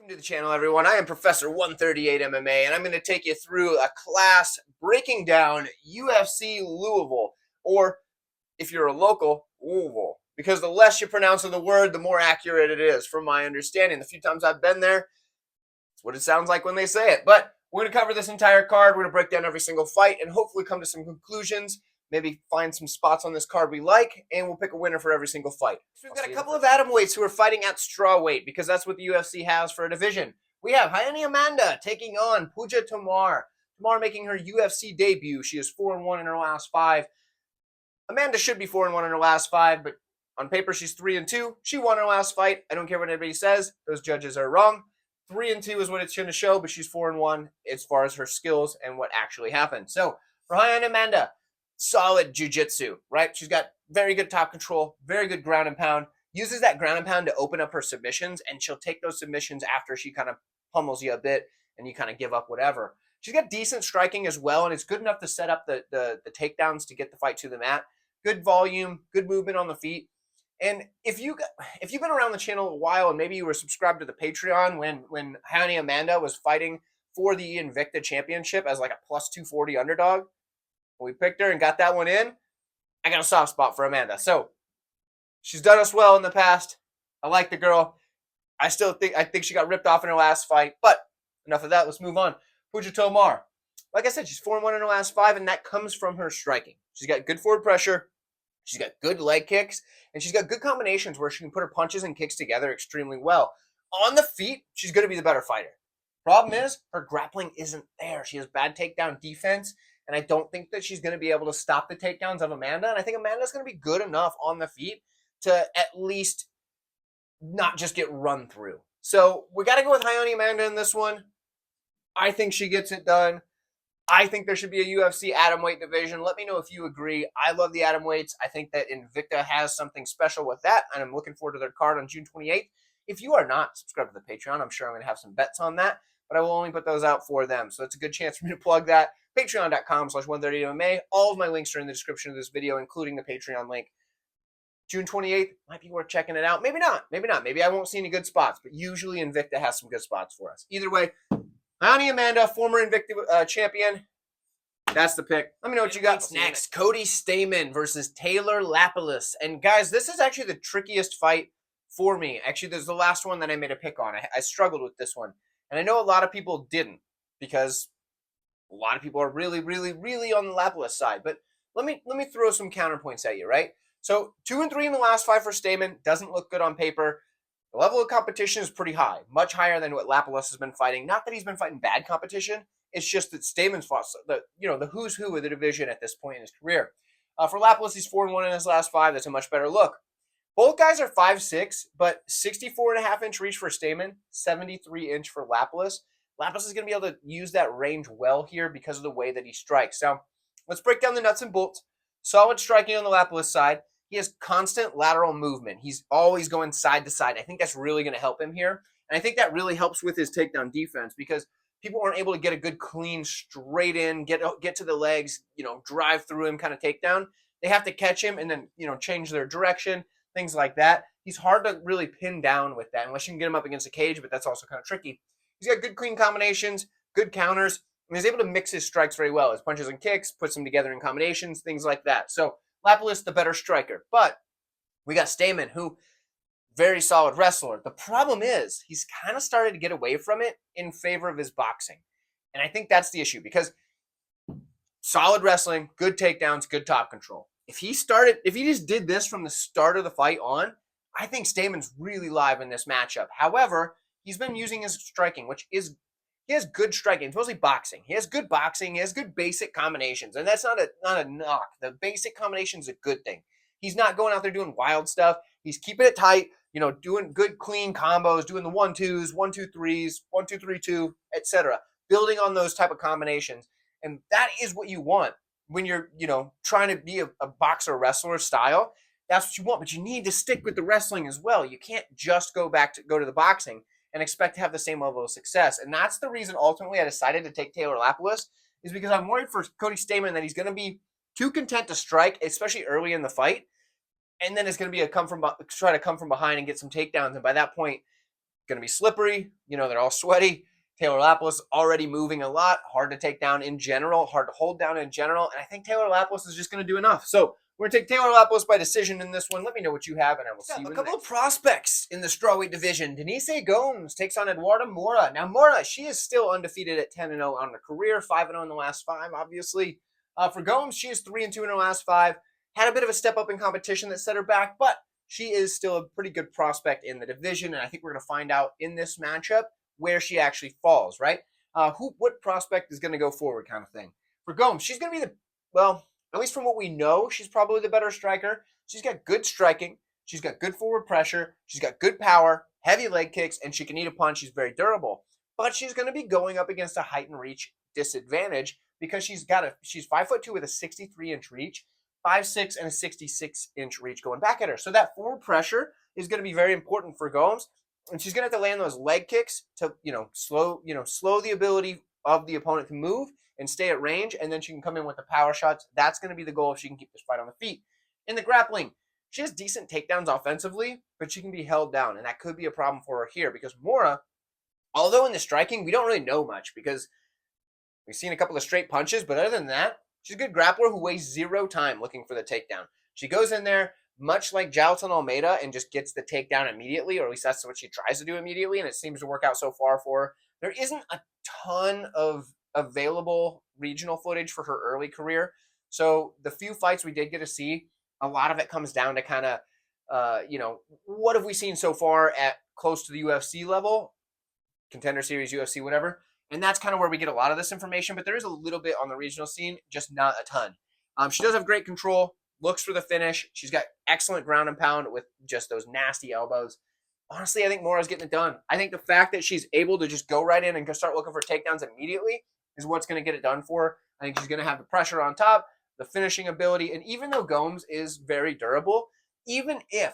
To the channel, everyone. I am Professor 138 MMA, and I'm going to take you through a class breaking down UFC Louisville, or if you're a local, Louisville, because the less you pronounce of the word, the more accurate it is, from my understanding. The few times I've been there, it's what it sounds like when they say it. But we're going to cover this entire card. We're going to break down every single fight and hopefully come to some conclusions, maybe find some spots on this card we like, and we'll pick a winner for every single fight. So we've got a couple of atomweights who are fighting at strawweight because that's what the UFC has for a division. We have Rayanne taking on Puja Tomar. Tomar making her UFC debut. She is 4-1 in her last 5. Amanda should be 4-1 in her last 5, but on paper she's 3-2. She won her last fight. I don't care what anybody says. Those judges are wrong. 3-2 is what it's going to show, but she's 4-1 as far as her skills and what actually happened. So, Rayanne, solid jiu-jitsu, right? She's got very good top control, very good ground and pound, uses that ground and pound to open up her submissions, and she'll take those submissions after she kind of pummels you a bit and you kind of give up whatever. She's got decent striking as well, and it's good enough to set up the takedowns to get the fight to the mat. Good volume, good movement on the feet. And if you've been around the channel a while and maybe you were subscribed to the Patreon when Rayanne was fighting for the Invicta Championship as like a plus 240 underdog, we picked her and got that one in. I got a soft spot for Amanda. So she's done us well in the past. I like the girl. I think she got ripped off in her last fight. But enough of that. Let's move on. Puja Tomar. Like I said, she's 4-1 in her last 5, and that comes from her striking. She's got good forward pressure. She's got good leg kicks, and she's got good combinations where she can put her punches and kicks together extremely well. On the feet, she's going to be the better fighter. Problem is, her grappling isn't there. She has bad takedown defense, and I don't think that she's going to be able to stop the takedowns of Amanda. And I think Amanda's going to be good enough on the feet to at least not just get run through. So we got to go with Rayanne in this one. I think she gets it done. I think there should be a UFC atomweight division. Let me know if you agree. I love the atomweights. I think that Invicta has something special with that, and I'm looking forward to their card on June 28th. If you are not subscribed to the Patreon, I'm sure I'm going to have some bets on that, but I will only put those out for them. So it's a good chance for me to plug that. Patreon.com/138MMA. All of my links are in the description of this video, including the Patreon link. June 28th might be worth checking it out. Maybe not. Maybe not. Maybe I won't see any good spots, but usually Invicta has some good spots for us. Either way, Rayanne, former Invicta champion. That's the pick. Let me know what you got next. Cody Stamann versus Taylor Lapilus. And guys, this is actually the trickiest fight for me. Actually, there's the last one that I made a pick on. I struggled with this one. And I know a lot of people didn't because a lot of people are really, really, really on the Lapilus side. But let me throw some counterpoints at you, right? So 2-3 in the last 5 for Stamann. Doesn't look good on paper. The level of competition is pretty high, much higher than what Lapilus has been fighting. Not that he's been fighting bad competition. It's just that Stamann's fought the who's who of the division at this point in his career. For Lapilus, he's 4-1 in his last 5. That's a much better look. Both guys are 5'6", but 64.5-inch reach for Stamann, 73-inch for Lapilus. Lapilus is going to be able to use that range well here because of the way that he strikes. So let's break down the nuts and bolts. Solid striking on the Lapilus side. He has constant lateral movement. He's always going side to side. I think that's really going to help him here. And I think that really helps with his takedown defense because people aren't able to get a good, clean, straight in, get to the legs, drive through him kind of takedown. They have to catch him and then, change their direction, things like that. He's hard to really pin down with that unless you can get him up against a cage, but that's also kind of tricky. He's got good, clean combinations, good counters, and he's able to mix his strikes very well. His punches and kicks, puts them together in combinations, things like that. So Lapilus, the better striker. But we got Stamann, who very solid wrestler. The problem is he's kind of started to get away from it in favor of his boxing. And I think that's the issue because solid wrestling, good takedowns, good top control. If he just did this from the start of the fight on, I think Stamann's really live in this matchup. However, he's been using his striking, he has good striking. It's mostly boxing. He has good boxing. He has good basic combinations. And that's not a knock. The basic combination is a good thing. He's not going out there doing wild stuff. He's keeping it tight, doing good, clean combos, doing the 1-2s, 1-2-3s, 1-2-3-2, etc. Building on those type of combinations. And that is what you want when you're, trying to be a boxer wrestler style. That's what you want. But you need to stick with the wrestling as well. You can't just go to the boxing and expect to have the same level of success. And that's the reason ultimately I decided to take Taylor Lapilus, is because I'm worried for Cody Stamann that he's going to be too content to strike, especially early in the fight, and then it's going to be try to come from behind and get some takedowns. And by that point, going to be slippery. You know, they're all sweaty. Taylor Lapilus already moving a lot. Hard to take down in general. Hard to hold down in general. And I think Taylor Lapilus is just going to do enough. So we're going to take Taylor Lapilus by decision in this one. Let me know what you have, and I will see you in a couple of prospects in the strawweight division. Denise Gomes takes on Eduarda Moura. Now, Moura, she is still undefeated at 10-0 on her career, 5-0 in the last 5, obviously. For Gomes, she is 3-2 in her last 5. Had a bit of a step up in competition that set her back, but she is still a pretty good prospect in the division, and I think we're going to find out in this matchup where she actually falls, right? What prospect is going to go forward kind of thing. For Gomes, she's going to be at least from what we know, she's probably the better striker. She's got good striking. She's got good forward pressure. She's got good power, heavy leg kicks, and she can eat a punch. She's very durable. But she's going to be going up against a height and reach disadvantage because she's 5'2" with a 63-inch reach, 5'6" and a 66-inch reach going back at her. So that forward pressure is going to be very important for Gomes. And she's going to have to land those leg kicks to, slow the ability of the opponent to move and stay at range, and then she can come in with the power shots. That's going to be the goal if she can keep this fight on the feet. In the grappling, she has decent takedowns offensively, but she can be held down, and that could be a problem for her here because Moura, although in the striking, we don't really know much because we've seen a couple of straight punches, but other than that, she's a good grappler who wastes zero time looking for the takedown. She goes in there, much like Jailton Almeida, and just gets the takedown immediately, or at least that's what she tries to do immediately, and it seems to work out so far for her. There isn't a ton of available regional footage for her early career, so the few fights we did get to see, a lot of it comes down to kind of, what have we seen so far at close to the UFC level, Contender Series, UFC, whatever, and that's kind of where we get a lot of this information, but there is a little bit on the regional scene, just not a ton. She does have great control, looks for the finish. She's got excellent ground and pound with just those nasty elbows. Honestly, I think Moura's getting it done. I think the fact that she's able to just go right in and start looking for takedowns immediately is what's going to get it done for her. I think she's going to have the pressure on top, the finishing ability, and even though Gomes is very durable, even if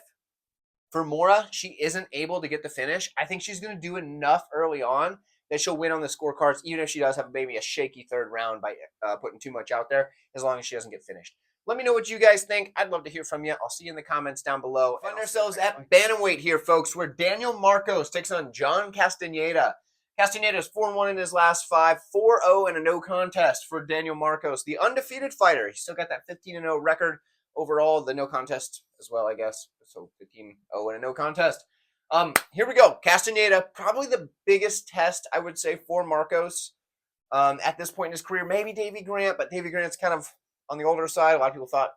for Moura she isn't able to get the finish, I think she's going to do enough early on that she'll win on the scorecards, even if she does have maybe a shaky third round by putting too much out there, as long as she doesn't get finished. Let me know what you guys think. I'd love to hear from you. I'll see you in the comments down below. Find ourselves at bantamweight here, folks, where Daniel Marcos takes on John Castaneda. Castaneda is 4-1 in his last 5, 4-0 and a no contest for Daniel Marcos, the undefeated fighter. He's still got that 15-0 record overall, the no contest as well, I guess. So 15-0 and a no contest. Here we go. Castaneda, probably the biggest test, I would say, for Marcos at this point in his career. Maybe Davey Grant, but Davey Grant's kind of on the older side. A lot of people thought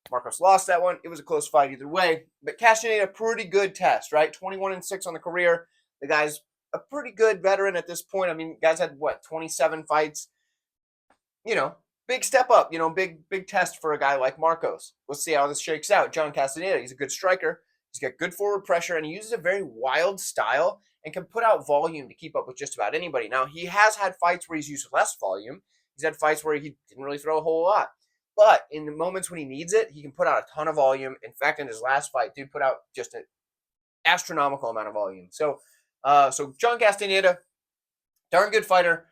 Marcos lost that one. It was a close fight either way. But Castaneda, pretty good test, right? 21-6 on the career. The guy's a pretty good veteran at this point. I mean, guys had, 27 fights? Big step up, big test for a guy like Marcos. Let's see how this shakes out. John Castaneda, he's a good striker. He's got good forward pressure, and he uses a very wild style and can put out volume to keep up with just about anybody. Now, he has had fights where he's used less volume. He's had fights where he didn't really throw a whole lot. But in the moments when he needs it, he can put out a ton of volume. In fact, in his last fight, dude put out just an astronomical amount of volume. So John Castaneda, darn good fighter,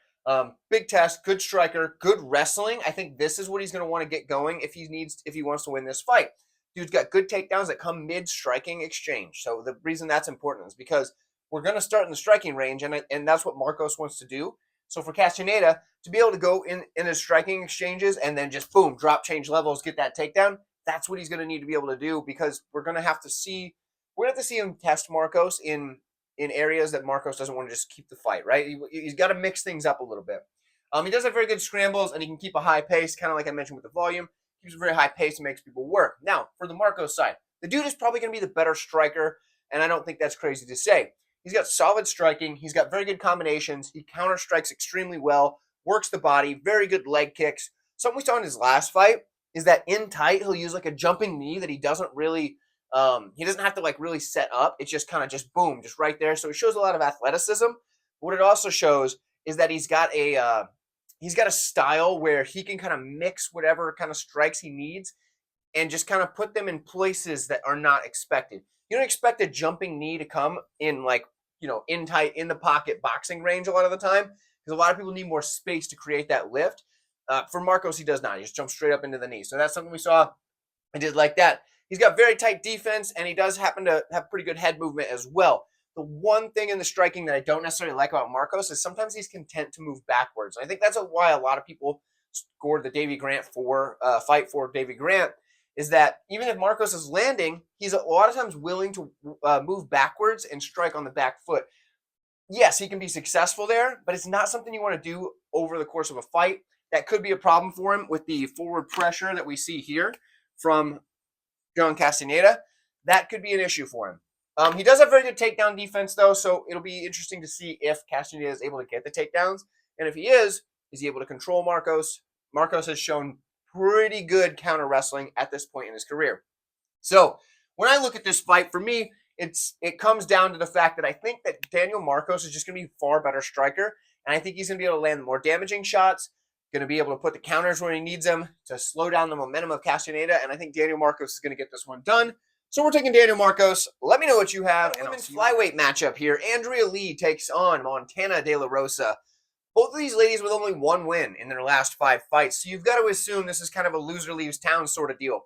big test, good striker, good wrestling. I think this is what he's going to want to get going if he wants to win this fight. Dude's got good takedowns that come mid-striking exchange. So the reason that's important is because we're going to start in the striking range, and that's what Marcos wants to do. So for Castaneda to be able to go in his striking exchanges and then just boom, drop, change levels, get that takedown, that's what he's going to need to be able to do because we're going to have to see him test Marcos in areas that Marcos doesn't want to just keep the fight, right? He's got to mix things up a little bit. He does have very good scrambles, and he can keep a high pace, kind of like I mentioned with the volume. Keeps a very high pace and makes people work. Now, for the Marcos side, the dude is probably going to be the better striker, and I don't think that's crazy to say. He's got solid striking. He's got very good combinations. He counter strikes extremely well, works the body, very good leg kicks. Something we saw in his last fight is that in tight, he'll use like a jumping knee that he doesn't really, he doesn't have to really set up. It's just kind of just boom, just right there. So it shows a lot of athleticism. What it also shows is that he's got a style where he can kind of mix whatever kind of strikes he needs and just kind of put them in places that are not expected. You don't expect a jumping knee to come in in tight, in the pocket boxing range a lot of the time because a lot of people need more space to create that lift. For Marcos, he does not. He just jumps straight up into the knee. So that's something we saw and did like that. He's got very tight defense, and he does happen to have pretty good head movement as well. The one thing in the striking that I don't necessarily like about Marcos is sometimes he's content to move backwards. I think that's why a lot of people scored the Davy Grant fight for Davy Grant, is that even if Marcos is landing, he's a lot of times willing to move backwards and strike on the back foot. Yes, he can be successful there, but it's not something you want to do over the course of a fight. That could be a problem for him with the forward pressure that we see here from John Castaneda. That could be an issue for him. He does have very good takedown defense, though, so it'll be interesting to see if Castaneda is able to get the takedowns. And if he is he able to control Marcos? Marcos has shown pretty good counter wrestling at this point in his career. So when I look at this fight, for me, it comes down to the fact that I think that Daniel Marcos is just going to be a far better striker, and I think he's going to be able to land more damaging shots, going to be able to put the counters where he needs them to slow down the momentum of Castaneda, and I think Daniel Marcos is going to get this one done. So we're taking Daniel Marcos. Let me know what you have. And women's flyweight matchup here. Andrea Lee takes on Montana De La Rosa. Both of these ladies with only one win in their last 5 fights, so you've got to assume this is kind of a loser leaves town sort of deal.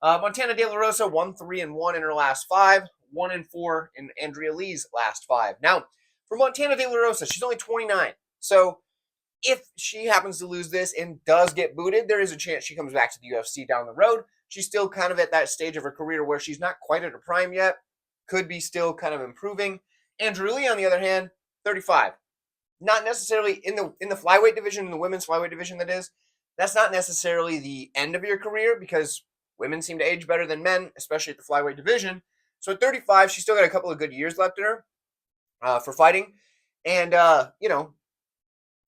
Montana De La Rosa 1-3-1 in her last 5, 1-4 in Andrea Lee's last 5. Now, for Montana De La Rosa, she's only 29, so if she happens to lose this and does get booted, there is a chance she comes back to the UFC down the road. She's still kind of at that stage of her career where she's not quite at her prime yet. Could be still kind of improving. Andrea Lee, on the other hand, 35. Not necessarily in the flyweight division, in the women's flyweight division that is. That's not necessarily the end of your career because women seem to age better than men, especially at the flyweight division. So at 35, she's still got a couple of good years left in her for fighting. And,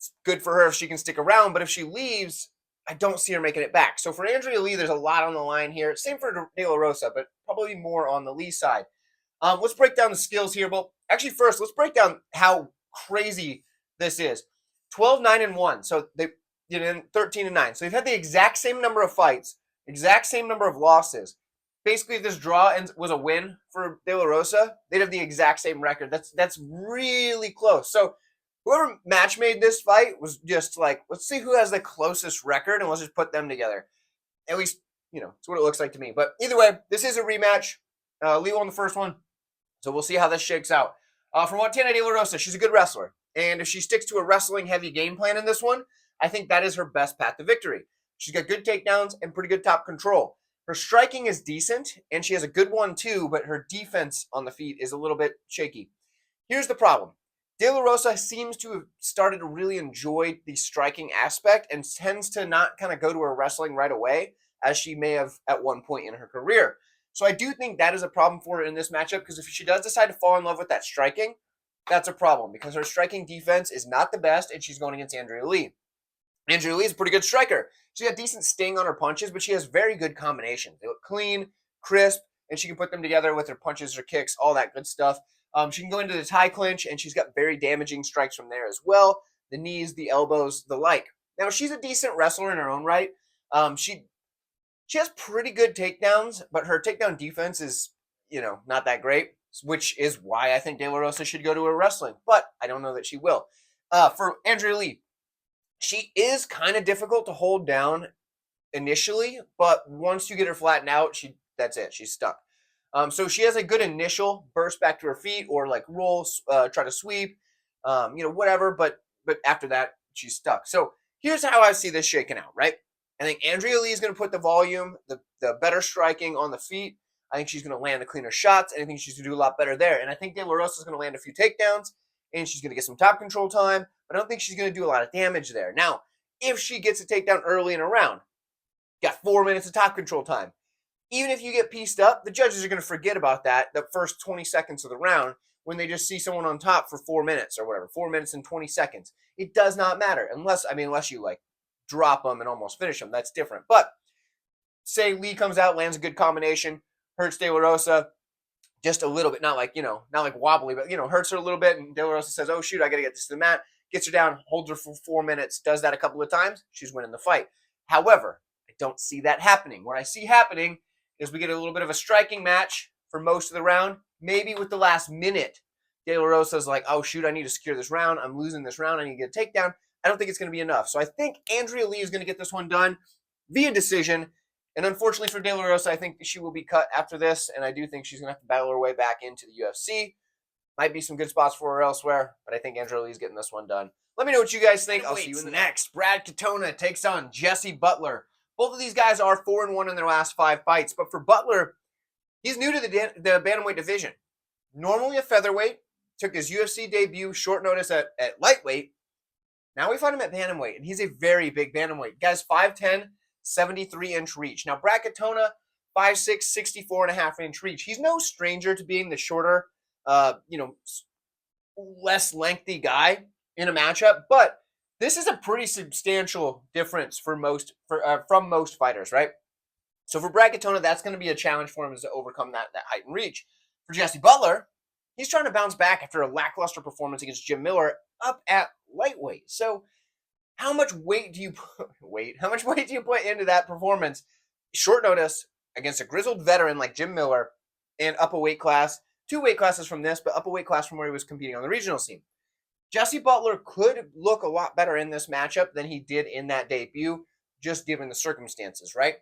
it's good for her if she can stick around. But if she leaves, I don't see her making it back. So for Andrea Lee, there's a lot on the line here. Same for De La Rosa, but probably more on the Lee side. Let's break down the skills here. Well, actually, first, let's break down how crazy this is. 12-9-1. So they 13-9. So they've had the exact same number of fights, exact same number of losses. Basically, if this draw was a win for De La Rosa, they'd have the exact same record. That's really close. So whoever match made this fight was just like, let's see who has the closest record, and let's just put them together. At least, it's what it looks like to me. But either way, this is a rematch. Lee won the first one, so we'll see how this shakes out. For Montana De La Rosa, she's a good wrestler. And if she sticks to a wrestling-heavy game plan in this one, I think that is her best path to victory. She's got good takedowns and pretty good top control. Her striking is decent, and she has a good one too, but her defense on the feet is a little bit shaky. Here's the problem. De La Rosa seems to have started to really enjoy the striking aspect and tends to not kind of go to her wrestling right away, as she may have at one point in her career. So I do think that is a problem for her in this matchup, because if she does decide to fall in love with that striking, that's a problem, because her striking defense is not the best, and she's going against Andrea Lee. Andrea Lee is a pretty good striker. She's got decent sting on her punches, but she has very good combinations. They look clean, crisp, and she can put them together with her punches, her kicks, all that good stuff. She can go into the tie clinch, and she's got very damaging strikes from there as well. The knees, the elbows, the like. Now, she's a decent wrestler in her own right. She has pretty good takedowns, but her takedown defense is, not that great, which is why I think De La Rosa should go to her wrestling. But I don't know that she will. For Andrea Lee, she is kind of difficult to hold down initially, but once you get her flattened out, that's it. She's stuck. So she has a good initial burst back to her feet, or like roll, try to sweep, whatever. But after that, she's stuck. So here's how I see this shaking out, right? I think Andrea Lee is going to put the volume, the better striking on the feet. I think she's going to land the cleaner shots, and I think she's going to do a lot better there. And I think De La Rosa is going to land a few takedowns, and she's going to get some top control time, but I don't think she's going to do a lot of damage there. Now, if she gets a takedown early in a round, got 4 minutes of top control time. Even if you get pieced up, the judges are going to forget about that the first 20 seconds of the round when they just see someone on top for 4 minutes or whatever, 4 minutes and 20 seconds. It does not matter unless you like drop them and almost finish them. That's different. But say Lee comes out, lands a good combination, hurts De La Rosa just a little bit, not like wobbly, but, hurts her a little bit, and De La Rosa says, oh, shoot, I got to get this to the mat, gets her down, holds her for 4 minutes, does that a couple of times, she's winning the fight. However, I don't see that happening. What I see happening is we get a little bit of a striking match for most of the round. Maybe with the last minute, De La Rosa's like, oh, shoot, I need to secure this round. I'm losing this round. I need to get a takedown. I don't think it's going to be enough. So I think Andrea Lee is going to get this one done via decision. And unfortunately for De La Rosa, I think she will be cut after this. And I do think she's going to have to battle her way back into the UFC. Might be some good spots for her elsewhere, but I think Andrea Lee's getting this one done. Let me know what you guys think. I'll see you in the next. Brad Katona takes on Jesse Butler. Both of these guys are 4-1 in their last 5 fights, but for Butler, he's new to the bantamweight division. Normally a featherweight, took his UFC debut short notice at lightweight. Now we find him at bantamweight, and he's a very big bantamweight. Guy's 5'10", 73-inch reach. Now Brad Katona, 5'6", 64.5-inch reach. He's no stranger to being the shorter, less lengthy guy in a matchup, but this is a pretty substantial difference from most fighters, right? So for Brad Katona, that's going to be a challenge for him is to overcome that height and reach. For Jesse Butler, he's trying to bounce back after a lackluster performance against Jim Miller up at lightweight. So how much weight do you put into that performance? Short notice against a grizzled veteran like Jim Miller and up a weight class, 2 weight classes from this, but up a weight class from where he was competing on the regional scene. Jesse Butler could look a lot better in this matchup than he did in that debut, just given the circumstances, right?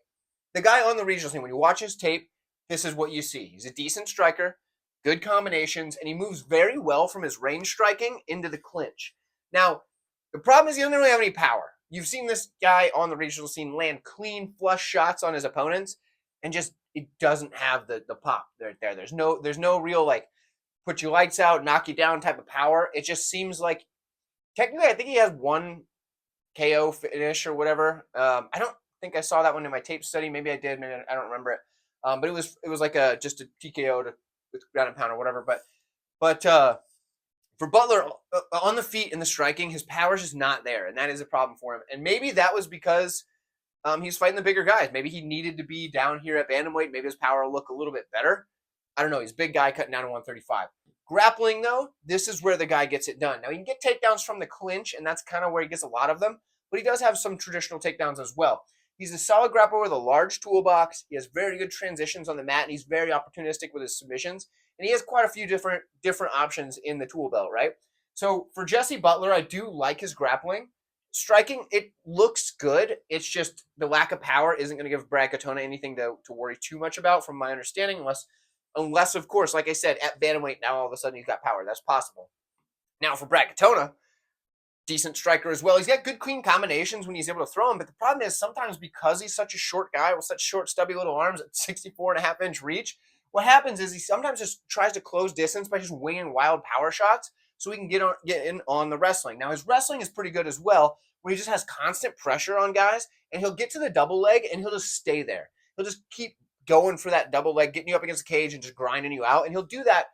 The guy on the regional scene, when you watch his tape, this is what you see. He's a decent striker, good combinations, and he moves very well from his range striking into the clinch. Now, the problem is he doesn't really have any power. You've seen this guy on the regional scene land clean, flush shots on his opponents, and just it doesn't have the pop right there. There's no real like put you lights out, knock you down type of power. It just seems like technically I think he has 1 KO finish or whatever. I don't think I saw that one in my tape study. Maybe I did. Maybe I don't remember it. But it was like just a TKO with ground and pound or whatever. But for Butler on the feet and the striking, his power's just not there, and that is a problem for him. And maybe that was because he's fighting the bigger guys. Maybe he needed to be down here at bantamweight. Maybe his power will look a little bit better. I don't know. He's a big guy cutting down to 135. Grappling, though, this is where the guy gets it done. Now, he can get takedowns from the clinch, and that's kind of where he gets a lot of them, but he does have some traditional takedowns as well. He's a solid grappler with a large toolbox. He has very good transitions on the mat, and he's very opportunistic with his submissions. And he has quite a few different options in the tool belt, right? So for Jesse Butler, I do like his grappling. Striking, it looks good. It's just the lack of power isn't going to give Brad Katona anything to worry too much about, from my understanding, unless, of course, like I said, at bantamweight, now all of a sudden he's got power. That's possible. Now for Brad Katona, decent striker as well. He's got good, clean combinations when he's able to throw them, but the problem is sometimes because he's such a short guy with such short, stubby little arms at 64.5-inch reach, what happens is he sometimes just tries to close distance by just winging wild power shots so he can get in on the wrestling. Now, his wrestling is pretty good as well, where he just has constant pressure on guys, and he'll get to the double leg, and he'll just stay there. He'll just keep going for that double leg, getting you up against the cage and just grinding you out, and he'll do that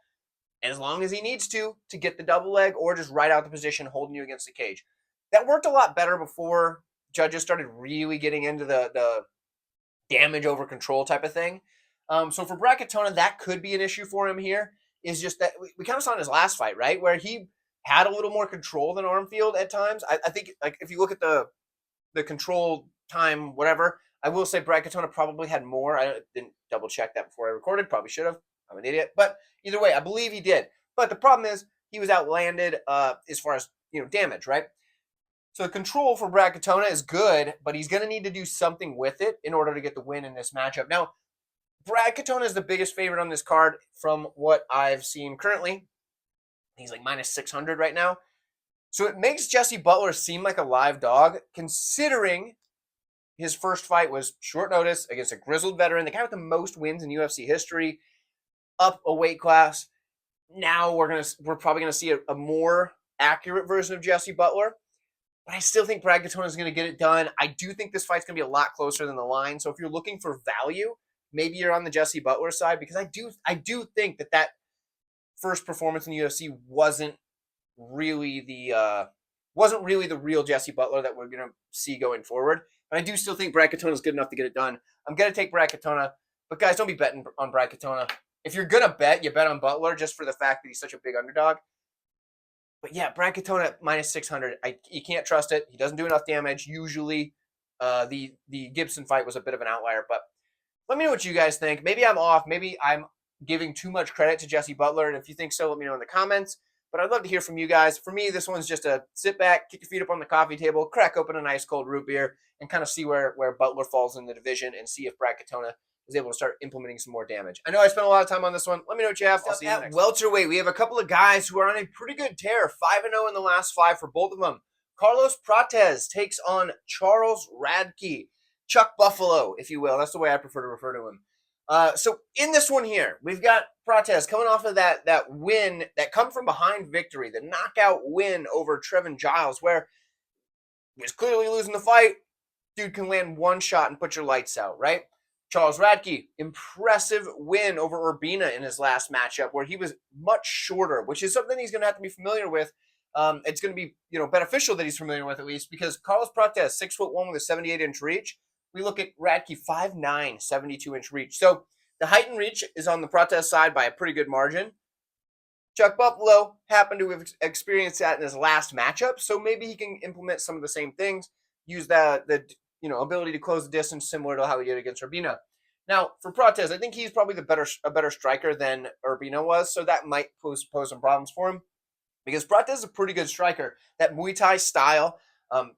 as long as he needs to get the double leg or just right out the position, holding you against the cage. That worked a lot better before judges started really getting into the damage over control type of thing. So for Brad Katona, that could be an issue for him here, is just that we kind of saw in his last fight, right, where he had a little more control than Armfield at times. I think, like, if you look at the control time, whatever, I will say Brad Katona probably had more. I didn't double check that before I recorded. Probably should have. I'm an idiot. But either way, I believe he did. But the problem is he was outlanded as far as damage, right? So the control for Brad Katona is good, but he's going to need to do something with it in order to get the win in this matchup. Now, Brad Katona is the biggest favorite on this card from what I've seen currently. He's like minus 600 right now. So it makes Jesse Butler seem like a live dog, considering his first fight was short notice against a grizzled veteran, the guy with the most wins in UFC history, up a weight class. Now we're probably gonna see a more accurate version of Jesse Butler, but I still think Brad Katona is gonna get it done. I do think this fight's gonna be a lot closer than the line. So if you're looking for value, maybe you're on the Jesse Butler side, because I do think that first performance in the UFC wasn't really the real Jesse Butler that we're gonna see going forward. But I do still think Brad Katona is good enough to get it done. I'm gonna take Brad Katona, but guys, don't be betting on Brad Katona. If you're gonna bet, you bet on Butler just for the fact that he's such a big underdog. But yeah, Brad Katona at minus 600. You can't trust it. He doesn't do enough damage. Usually, the Gibson fight was a bit of an outlier. But let me know what you guys think. Maybe I'm off. Maybe I'm giving too much credit to Jesse Butler. And if you think so, let me know in the comments. But I'd love to hear from you guys. For me, this one's just a sit back, kick your feet up on the coffee table, crack open a nice cold root beer, and kind of see where Butler falls in the division and see if Brad Katona is able to start implementing some more damage. I know I spent a lot of time on this one. Let me know what you have. I'll see you next. At welterweight, we have a couple of guys who are on a pretty good tear, 5-0 in the last 5 for both of them. Carlos Prates takes on Charles Radtke. Chuck Buffalo, if you will. That's the way I prefer to refer to him. So in this one here, we've got Prates coming off of that win, that come from behind victory, the knockout win over Trevin Giles, where he was clearly losing the fight. Dude can land one shot and put your lights out, right? Charles Radtke, impressive win over Urbina in his last matchup, where he was much shorter, which is something he's going to have to be familiar with. It's going to be, beneficial that he's familiar with, at least, because Carlos Prates, 6'1" with a 78-inch reach. We look at Radtke, 5'9", 72-inch reach. So the height and reach is on the Prates side by a pretty good margin. Chuck Buffalo happened to have experienced that in his last matchup, so maybe he can implement some of the same things, use the ability to close the distance similar to how he did against Urbina. Now, for Prates, I think he's probably a better striker than Urbina was, so that might pose some problems for him, because Prates is a pretty good striker. That Muay Thai style,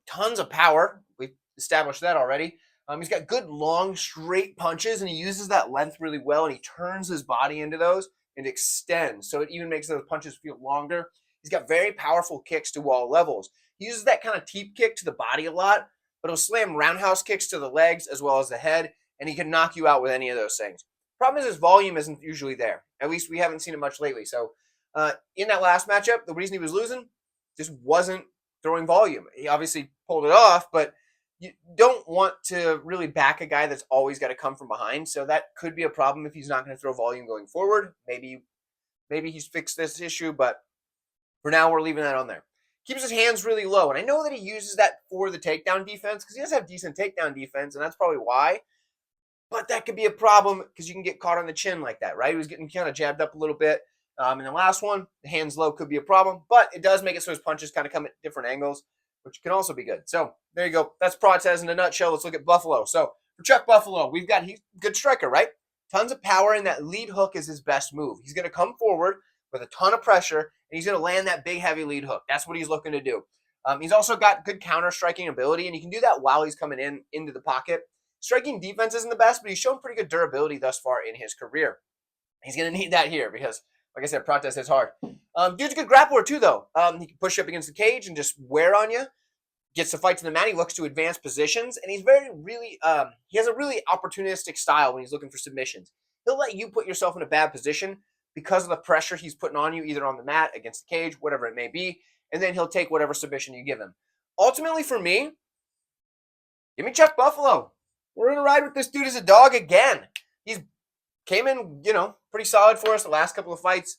tons of power. We've established that already. He's got good, long, straight punches, and he uses that length really well, and he turns his body into those and extends, so it even makes those punches feel longer. He's got very powerful kicks to all levels. He uses that kind of teep kick to the body a lot, but he'll slam roundhouse kicks to the legs as well as the head, and he can knock you out with any of those things. Problem is his volume isn't usually there. At least we haven't seen it much lately. So in that last matchup, the reason he was losing just wasn't throwing volume. He obviously pulled it off, but you don't want to really back a guy that's always got to come from behind. So that could be a problem if he's not going to throw volume going forward. Maybe he's fixed this issue, but for now we're leaving that on there. Keeps his hands really low, and I know that he uses that for the takedown defense because he does have decent takedown defense, and that's probably why. But that could be a problem because you can get caught on the chin like that, right? He was getting kind of jabbed up a little bit. In the last one, the hands low could be a problem, but it does make it so his punches kind of come at different angles, which can also be good. So there you go. That's Prates in a nutshell. Let's look at Buffalo. So for Chuck Buffalo, he's a good striker, right? Tons of power, and that lead hook is his best move. He's going to come forward with a ton of pressure, and he's going to land that big, heavy lead hook. That's what he's looking to do. He's also got good counter-striking ability, and he can do that while he's coming into the pocket. Striking defense isn't the best, but he's shown pretty good durability thus far in his career. He's going to need that here because, like I said, Prates hits hard. Dude's a good grappler, too, though. He can push up against the cage and just wear on you. Gets the fight to the mat. He looks to advanced positions, and he's he has a really opportunistic style when he's looking for submissions. He'll let you put yourself in a bad position because of the pressure he's putting on you, either on the mat, against the cage, whatever it may be, and then he'll take whatever submission you give him. Ultimately, for me, give me Chuck Buffalo. We're going to ride with this dude as a dog again. He's came in, pretty solid for us the last couple of fights.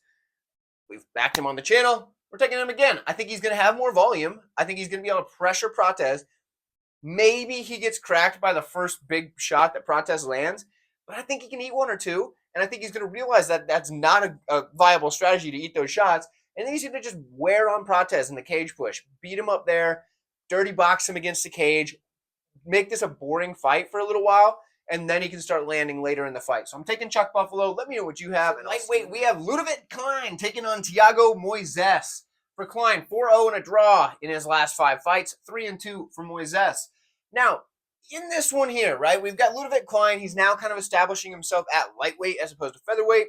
We've backed him on the channel. We're taking him again. I think he's going to have more volume. I think he's going to be able to pressure Prates. Maybe he gets cracked by the first big shot that Prates lands, but I think he can eat one or two, and I think he's going to realize that that's not a viable strategy to eat those shots, and then he's going to just wear on Prates in the cage push, beat him up there, dirty box him against the cage, make this a boring fight for a little while, and then he can start landing later in the fight. So I'm taking Chuck Buffalo. Let me know what you have. And lightweight, we have Ludovit Klein taking on Thiago Moises. For Klein, 4-0 and a draw in his last 5 fights, 3-2 for Moises. Now, in this one here, right, we've got Ludovit Klein. He's now kind of establishing himself at lightweight as opposed to featherweight.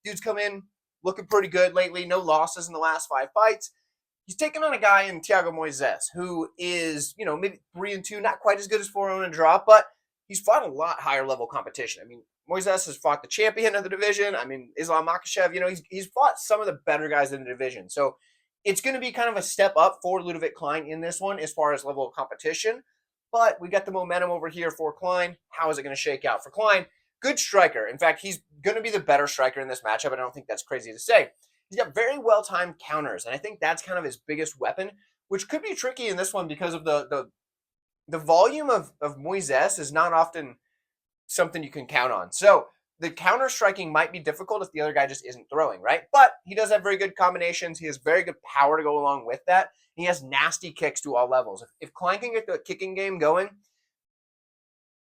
Dude's come in looking pretty good lately. No losses in the last 5 fights. He's taking on a guy in Thiago Moises who is, maybe 3-2, not quite as good as 4-0 and a draw, but he's fought a lot higher level competition. I mean, Moises has fought the champion of the division. I mean, Islam Makhachev, he's fought some of the better guys in the division. So it's going to be kind of a step up for Ludovit Klein in this one as far as level of competition. But we got the momentum over here for Klein. How is it going to shake out? For Klein, good striker. In fact, he's going to be the better striker in this matchup. I don't think that's crazy to say. He's got very well-timed counters, and I think that's kind of his biggest weapon, which could be tricky in this one because of the volume of Moises is not often something you can count on. So the counter striking might be difficult if the other guy just isn't throwing, right? But he does have very good combinations. He has very good power to go along with that. He has nasty kicks to all levels. If Klein can get the kicking game going,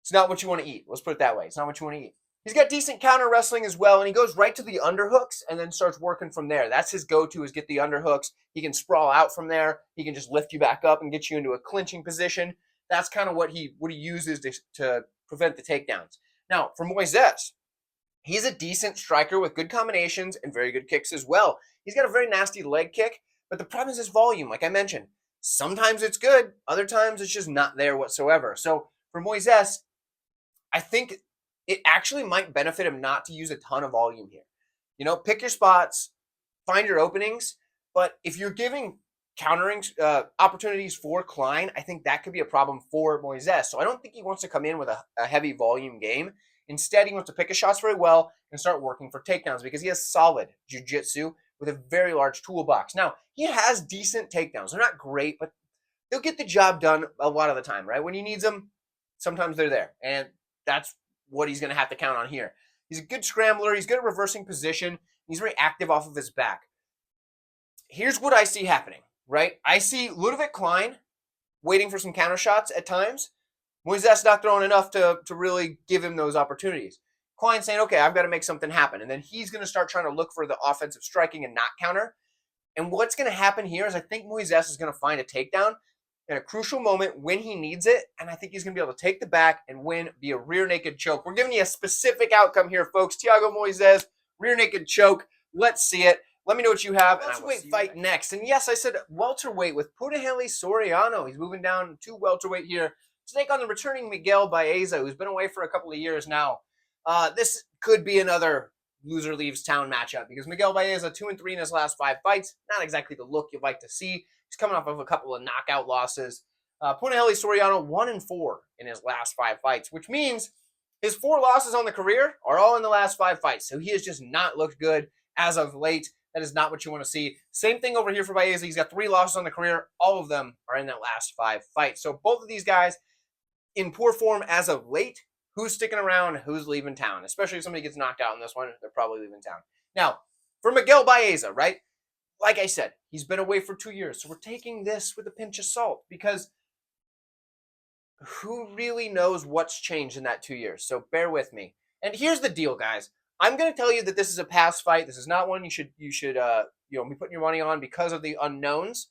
it's not what you want to eat. Let's put it that way. It's not what you want to eat. He's got decent counter wrestling as well, and he goes right to the underhooks and then starts working from there. That's his go-to, is get the underhooks. He can sprawl out from there. He can just lift you back up and get you into a clinching position. That's kind of what he uses to prevent the takedowns. Now, for Moises, he's a decent striker with good combinations and very good kicks as well. He's got a very nasty leg kick, but the problem is his volume, like I mentioned. Sometimes it's good, other times it's just not there whatsoever. So for Moises, I think it actually might benefit him not to use a ton of volume here. You know, pick your spots, find your openings, but if you're giving countering opportunities for Klein, I think that could be a problem for Moises. So I don't think he wants to come in with a heavy volume game. Instead, he wants to pick his shots very well and start working for takedowns because he has solid jiu-jitsu with a very large toolbox. Now, he has decent takedowns. They're not great, but they'll get the job done a lot of the time, right? When he needs them, sometimes they're there. And that's what he's going to have to count on here. He's a good scrambler. He's good at reversing position. He's very active off of his back. Here's what I see happening, right? I see Ludovit Klein waiting for some counter shots at times. Moises not throwing enough to really give him those opportunities. Klein saying, okay, I've got to make something happen. And then he's going to start trying to look for the offensive striking and not counter. And what's going to happen here is I think Moises is going to find a takedown at a crucial moment when he needs it. And I think he's going to be able to take the back and win via rear naked choke. We're giving you a specific outcome here, folks. Thiago Moises, rear naked choke. Let's see it. Let me know what you have. Welterweight fight next. And yes, I said welterweight with Puna Soriano. He's moving down to welterweight here to take on the returning Miguel Baeza, who's been away for a couple of years now. This could be another loser leaves town matchup because Miguel Baeza 2-3 in his last 5 fights. Not exactly the look you'd like to see. He's coming off of a couple of knockout losses. Puna Soriano 1-4 in his last 5 fights, which means his 4 losses on the career are all in the last 5 fights. So he has just not looked good as of late. That is not what you want to see. Same thing over here for Baeza. He's got 3 losses on the career. All of them are in that last 5 fights. So both of these guys in poor form as of late. Who's sticking around? Who's leaving town? Especially if somebody gets knocked out in this one, they're probably leaving town. Now, for Miguel Baeza, right? Like I said, he's been away for 2 years. So we're taking this with a pinch of salt because who really knows what's changed in that 2 years? So bear with me. And here's the deal, guys. I'm going to tell you that this is a pass fight. This is not one you should be putting your money on because of the unknowns.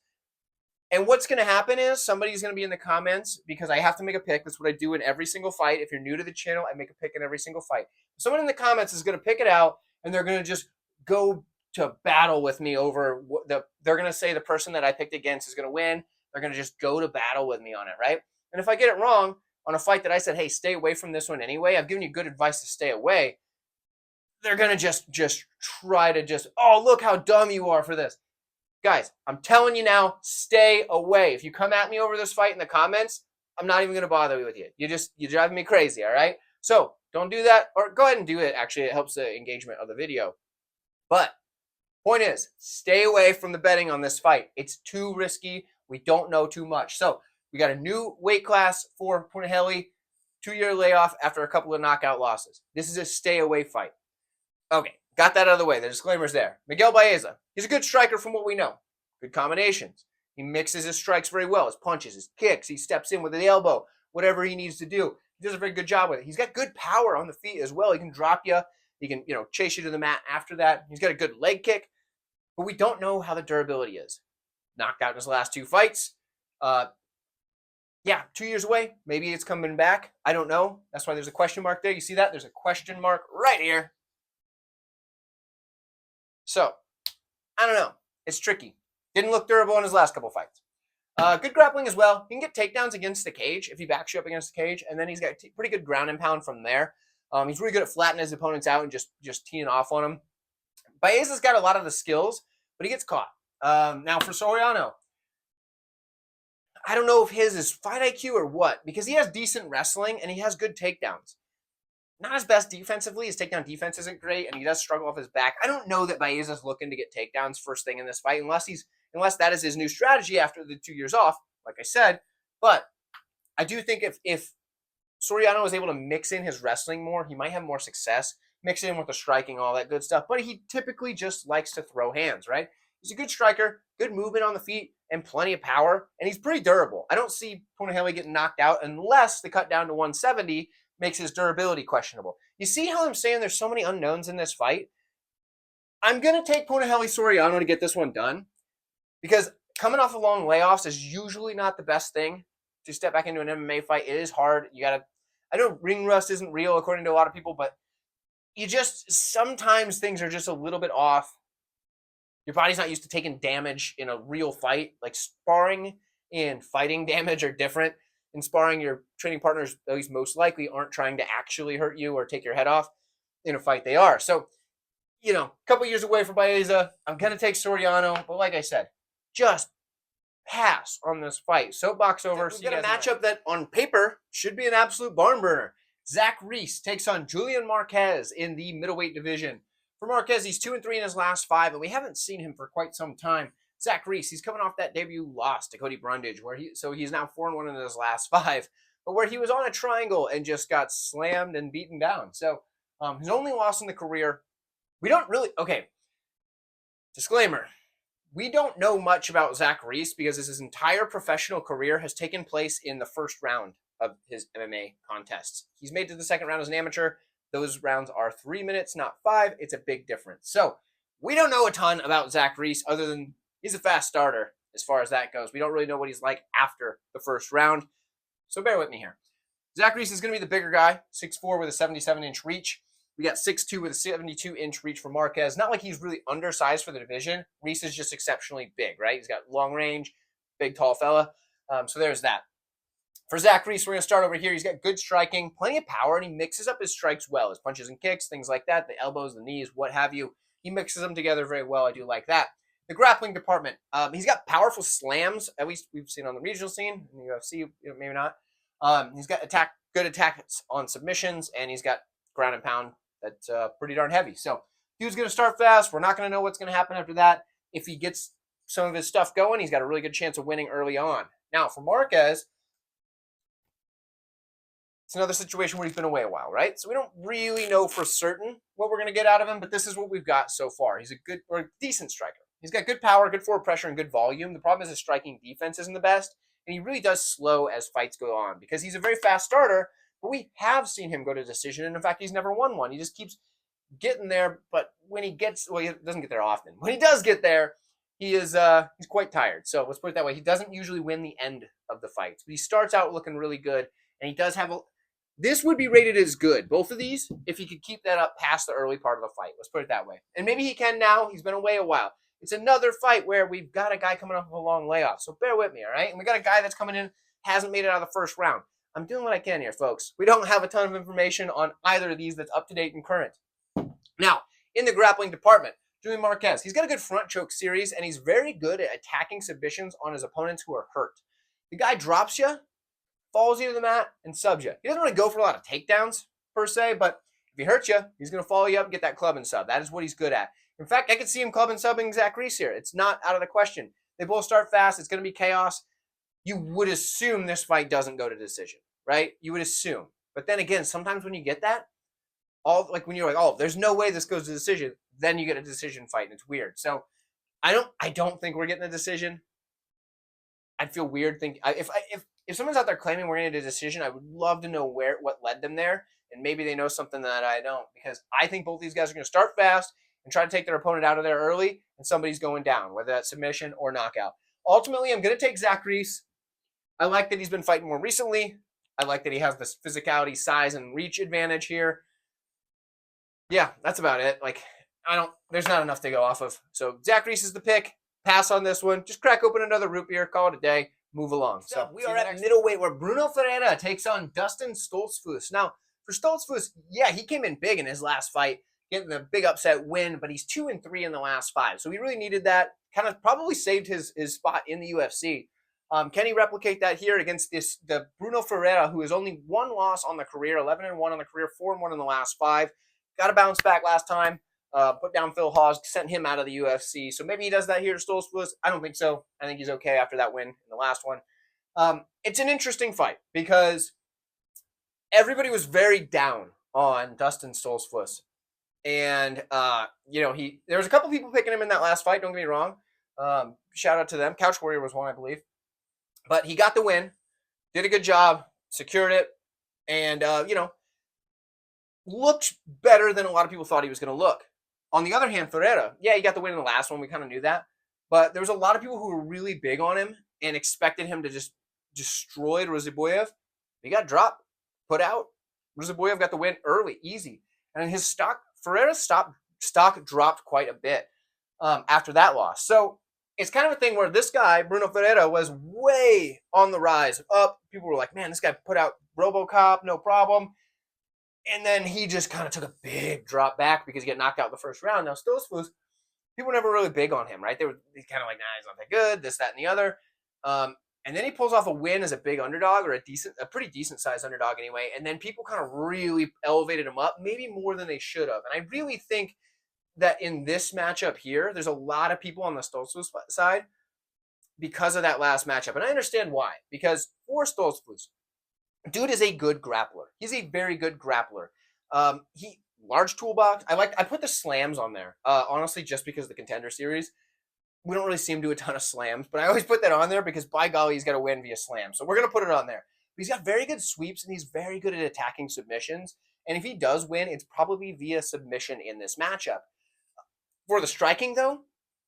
And what's going to happen is somebody's going to be in the comments because I have to make a pick. That's what I do in every single fight. If you're new to the channel, I make a pick in every single fight. Someone in the comments is going to pick it out and they're going to just go to battle with me over they're going to say the person that I picked against is going to win. They're going to just go to battle with me on it, right? And if I get it wrong on a fight that I said, hey, stay away from this one anyway, I've given you good advice to stay away. They're going to just try to oh, look how dumb you are for this. Guys, I'm telling you now, stay away. If you come at me over this fight in the comments, I'm not even going to bother with you. You're driving me crazy, all right? So don't do that, or go ahead and do it. Actually, it helps the engagement of the video. But point is, stay away from the betting on this fight. It's too risky. We don't know too much. So we got a new weight class for Puna, 2-year layoff after a couple of knockout losses. This is a stay away fight. Okay, got that out of the way. The disclaimer's there. Miguel Baeza, he's a good striker from what we know. Good combinations. He mixes his strikes very well. His punches, his kicks. He steps in with the elbow, whatever he needs to do. He does a very good job with it. He's got good power on the feet as well. He can drop you. He can, chase you to the mat after that. He's got a good leg kick. But we don't know how the durability is. Knocked out in his last 2 fights. 2 years away. Maybe it's coming back. I don't know. That's why there's a question mark there. You see that? There's a question mark right here. So, I don't know. It's tricky. Didn't look durable in his last couple fights. Good grappling as well. He can get takedowns against the cage if he backs you up against the cage, and then he's got pretty good ground and pound from there. He's really good at flattening his opponents out and just teeing off on them. Baeza's got a lot of the skills, but he gets caught. Now for Soriano, I don't know if his is fight IQ or what, because he has decent wrestling and he has good takedowns. Not his best defensively. His takedown defense isn't great, and he does struggle off his back. I don't know that Baeza's looking to get takedowns first thing in this fight, unless that is his new strategy after the 2 years off, like I said. But I do think if Soriano is able to mix in his wrestling more, he might have more success. Mix in with the striking, all that good stuff. But he typically just likes to throw hands, right? He's a good striker, good movement on the feet, and plenty of power, and he's pretty durable. I don't see Puna getting knocked out unless the cut down to 170 makes his durability questionable. You see how I'm saying there's so many unknowns in this fight? I'm going to take Puna Soriano to get this one done because coming off of long layoffs is usually not the best thing to step back into an MMA fight. It is hard. I know ring rust isn't real according to a lot of people, but you just, sometimes things are just a little bit off. Your body's not used to taking damage in a real fight. Like sparring and fighting damage are different. In sparring, your training partners, at least most likely, aren't trying to actually hurt you or take your head off. In a fight, they are. So, a couple years away from Baeza. I'm going to take Soriano. But like I said, just pass on this fight. Soapbox over. So you got a matchup that on paper should be an absolute barn burner. Reese takes on Julian Marquez in the middleweight division. For Marquez, he's 2-3 in his last 5, and we haven't seen him for quite some time. Reese, he's coming off that debut loss to Cody Brundage, so he's now 4-1 in his last 5, but where he was on a triangle and just got slammed and beaten down. So his only loss in the career. We don't really, disclaimer, we don't know much about Reese because his entire professional career has taken place in the first round of his MMA contests. He's made to the second round as an amateur. Those rounds are 3 minutes, not 5. It's a big difference. So we don't know a ton about Reese other than he's a fast starter as far as that goes. We don't really know what he's like after the first round. So bear with me here. Reese is going to be the bigger guy, 6'4" with a 77-inch reach. We got 6'2" with a 72-inch reach for Marquez. Not like he's really undersized for the division. Reese is just exceptionally big, right? He's got long range, big, tall fella. So there's that. For Reese, we're going to start over here. He's got good striking, plenty of power, and he mixes up his strikes well. His punches and kicks, things like that, the elbows, the knees, what have you. He mixes them together very well. I do like that. The grappling department, he's got powerful slams, at least we've seen on the regional scene, in the UFC, maybe not. He's got good attacks on submissions, and he's got ground and pound that's pretty darn heavy. So dude's going to start fast. We're not going to know what's going to happen after that. If he gets some of his stuff going, he's got a really good chance of winning early on. Now, for Marquez, it's another situation where he's been away a while, right? So we don't really know for certain what we're going to get out of him, but this is what we've got so far. He's a good or a decent striker. He's got good power, good forward pressure, and good volume. The problem is his striking defense isn't the best, and he really does slow as fights go on because he's a very fast starter, but we have seen him go to decision, and in fact, he's never won one. He just keeps getting there, but when he gets, well, he doesn't get there often. When he does get there, he's quite tired. So let's put it that way. He doesn't usually win the end of the fights, but he starts out looking really good, and he does have this would be rated as good, both of these, if he could keep that up past the early part of the fight. Let's put it that way. And maybe he can now. He's been away a while. It's another fight where we've got a guy coming off of a long layoff. So bear with me, all right? And we got a guy that's coming in, hasn't made it out of the first round. I'm doing what I can here, folks. We don't have a ton of information on either of these that's up to date and current. Now, in the grappling department, Julian Marquez, he's got a good front choke series, and he's very good at attacking submissions on his opponents who are hurt. The guy drops you, falls you to the mat, and subs you. He doesn't really go for a lot of takedowns, per se, but if he hurts you, he's going to follow you up and get that club and sub. That is what he's good at. In fact, I could see him club and subbing Reese here. It's not out of the question. They both start fast. It's going to be chaos. You would assume this fight doesn't go to decision, right? You would assume. But then again, sometimes when you get that, when you're like, oh, there's no way this goes to decision, then you get a decision fight, and it's weird. So I don't think we're getting a decision. I'd feel weird if someone's out there claiming we're going to get a decision, I would love to know what led them there, and maybe they know something that I don't, because I think both these guys are going to start fast and try to take their opponent out of there early, and somebody's going down, whether that's submission or knockout. Ultimately, I'm going to take Reese. I like that he's been fighting more recently. I like that he has this physicality, size, and reach advantage here. Yeah, that's about it. There's not enough to go off of. So Reese is the pick. Pass on this one. Just crack open another root beer, call it a day, move along. So we are at middleweight where Brunno takes on Dustin Stoltzfus. Now, for Stoltzfus, yeah, he came in big in his last fight, getting the big upset win, but he's 2-3 in the last 5. So he really needed that. Kind of probably saved his spot in the UFC. Can he replicate that here against the Brunno who has only one loss on the career, 11-1 on the career, 4-1 in the last 5. Got to bounce back last time. Put down Phil Hawes, sent him out of the UFC. So maybe he does that here to Stoltzfus. I don't think so. I think he's okay after that win in the last one. It's an interesting fight because everybody was very down on Dustin Stoltzfus. And, there was a couple people picking him in that last fight. Don't get me wrong. Shout out to them. Couch Warrior was one, I believe. But he got the win, did a good job, secured it, and, looked better than a lot of people thought he was going to look. On the other hand, Ferreira, yeah, he got the win in the last one. We kind of knew that. But there was a lot of people who were really big on him and expected him to just destroy Roziboyev. He got dropped, put out, Ruziboyev got the win early, easy. And his Ferreira's stock dropped quite a bit after that loss. So it's kind of a thing where this guy, Bruno Ferreira, was way on the rise up. People were like, man, this guy put out RoboCop, no problem. And then he just kind of took a big drop back because he got knocked out in the first round. Now, Stoltzfus, people were never really big on him, right? They were kind of like, nah, he's not that good, this, that, and the other. And then he pulls off a win as a big underdog, or a pretty decent sized underdog anyway. And then people kind of really elevated him up, maybe more than they should have. And I really think that in this matchup here, there's a lot of people on the Stoltzfus side because of that last matchup. And I understand why. Because for Stoltzfus, dude is a good grappler. He's a very good grappler. Large toolbox. I put the slams on there, honestly, just because of the Contender Series. We don't really see him do a ton of slams, but I always put that on there because, by golly, he's got to win via slam. So we're going to put it on there. But he's got very good sweeps, and he's very good at attacking submissions. And if he does win, it's probably via submission in this matchup. For the striking, though,